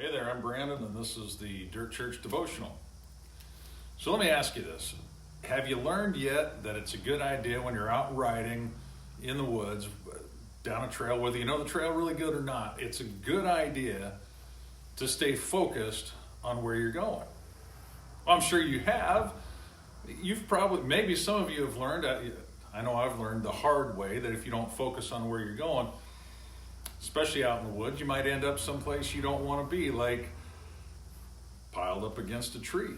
Hey there, I'm Brandon, and this is the Dirt Church Devotional. So let me ask you this. Have you learned yet that it's a good idea when you're out riding in the woods, down a trail, whether you know the trail really good or not, it's a good idea to stay focused on where you're going? Well, I'm sure you have. Maybe some of you have learned, I know I've learned the hard way, that if you don't focus on where you're going, especially out in the woods, you might end up someplace you don't want to be, like piled up against a tree.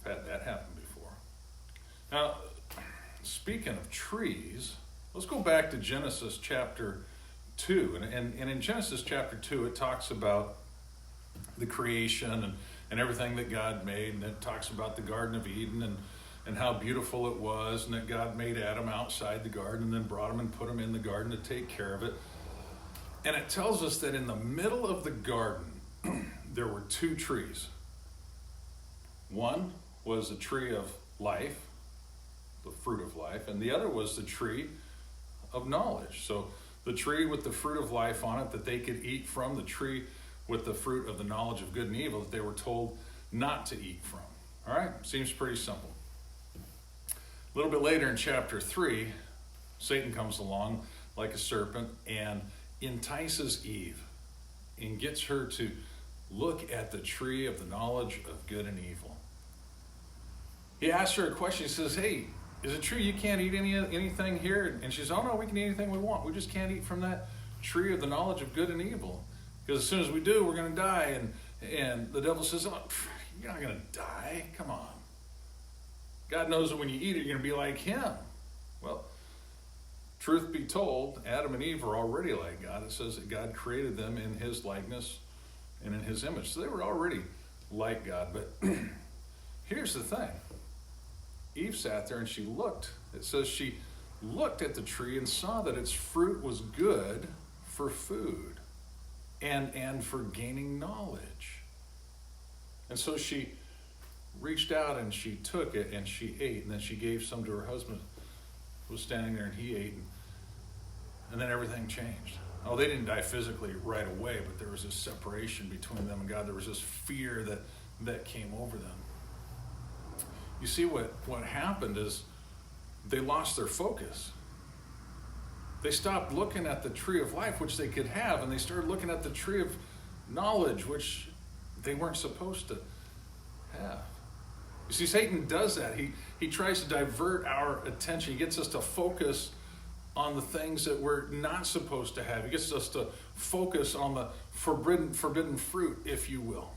I've had that happen before. Now, speaking of trees, let's go back to Genesis chapter 2. And in Genesis chapter 2, it talks about the creation and everything that God made. And it talks about the Garden of Eden and how beautiful it was, and that God made Adam outside the garden and then brought him and put him in the garden to take care of it. And it tells us that in the middle of the garden, there were two trees. One was the tree of life, the fruit of life, and the other was the tree of knowledge. So the tree with the fruit of life on it that they could eat from, the tree with the fruit of the knowledge of good and evil that they were told not to eat from. All right, seems pretty simple. A little bit later in chapter 3, Satan comes along like a serpent and entices Eve and gets her to look at the tree of the knowledge of good and evil. He asks her a question. He says, hey, is it true you can't eat anything here? And she says, oh no, we can eat anything we want. We just can't eat from that tree of the knowledge of good and evil. Because as soon as we do, we're going to die. And the devil says, oh, you're not going to die. Come on. God knows that when you eat it, you're going to be like him. Well, truth be told, Adam and Eve are already like God. It says that God created them in his likeness and in his image. So they were already like God. But here's the thing. Eve sat there and she looked. It says she looked at the tree and saw that its fruit was good for food and for gaining knowledge. And so she reached out and she took it and she ate. And then she gave some to her husband who was standing there, and he ate. And then everything changed. Oh, they didn't die physically right away, but there was this separation between them and God. There was this fear that came over them. You see, what happened is they lost their focus. They stopped looking at the tree of life, which they could have, and they started looking at the tree of knowledge, which they weren't supposed to have. You see, Satan does that. He tries to divert our attention. He gets us to focus on the things that we're not supposed to have. He gets us to focus on the forbidden fruit, if you will.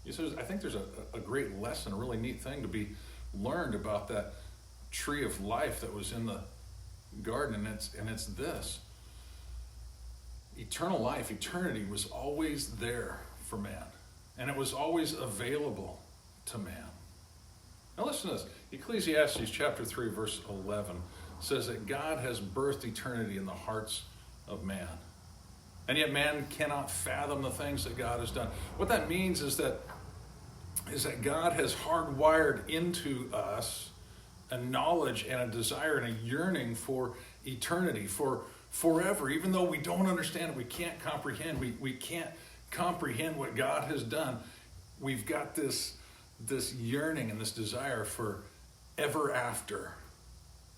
I think there's a great lesson, a really neat thing to be learned about that tree of life that was in the garden, and it's this. Eternal life, eternity was always there for man, and it was always available to man. Now listen to this. Ecclesiastes chapter 3, verse 11 says that God has birthed eternity in the hearts of man. And yet man cannot fathom the things that God has done. What that means is that God has hardwired into us a knowledge and a desire and a yearning for eternity, for forever. Even though we don't understand it, we can't comprehend. We can't comprehend what God has done. We've got this yearning and this desire for ever after.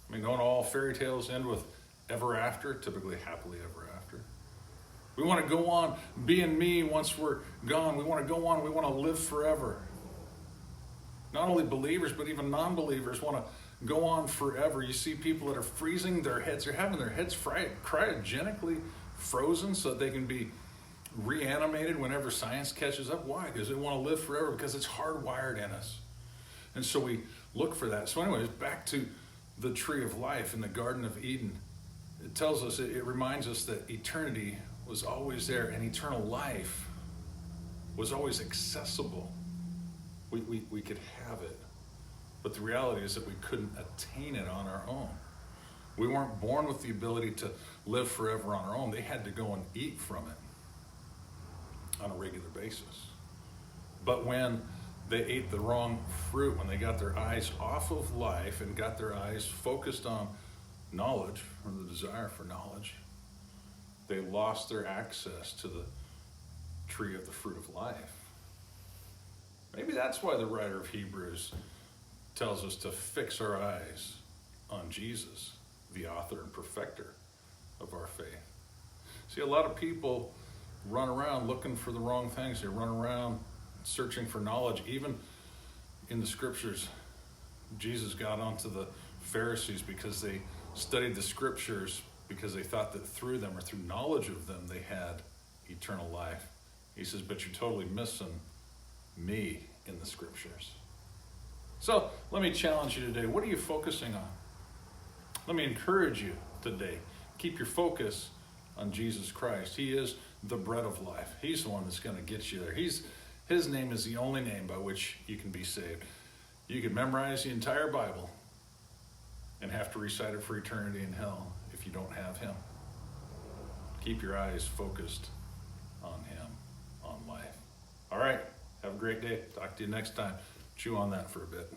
I mean, don't all fairy tales end with ever after? Typically happily ever after. We want to go on being me once we're gone. We want to go on. We want to live forever. Not only believers, but even non-believers want to go on forever. You see people that are freezing their heads. They're having their heads cryogenically frozen so that they can be reanimated whenever science catches up. Why? Because they want to live forever, because it's hardwired in us. And so we look for that. So anyways, back to the tree of life in the Garden of Eden. It tells us, it reminds us that eternity was always there, and eternal life was always accessible. We could have it. But the reality is that we couldn't attain it on our own. We weren't born with the ability to live forever on our own. They had to go and eat from it on a regular basis. But when they ate the wrong fruit, when they got their eyes off of life and got their eyes focused on knowledge, or the desire for knowledge, they lost their access to the tree of the fruit of life. Maybe that's why the writer of Hebrews tells us to fix our eyes on Jesus, the author and perfecter of our faith. See, a lot of people run around looking for the wrong things. They run around searching for knowledge. Even in the scriptures, Jesus got onto the Pharisees because they studied the scriptures because they thought that through them or through knowledge of them they had eternal life. He says, but you're totally missing me in the scriptures. So let me challenge you today. What are you focusing on? Let me encourage you today. Keep your focus on Jesus Christ. He is the bread of life. He's the one that's going to get you there. His name is the only name by which you can be saved. You can memorize the entire Bible and have to recite it for eternity in hell if you don't have him. Keep your eyes focused on him, on life. All right. Have a great day. Talk to you next time. Chew on that for a bit.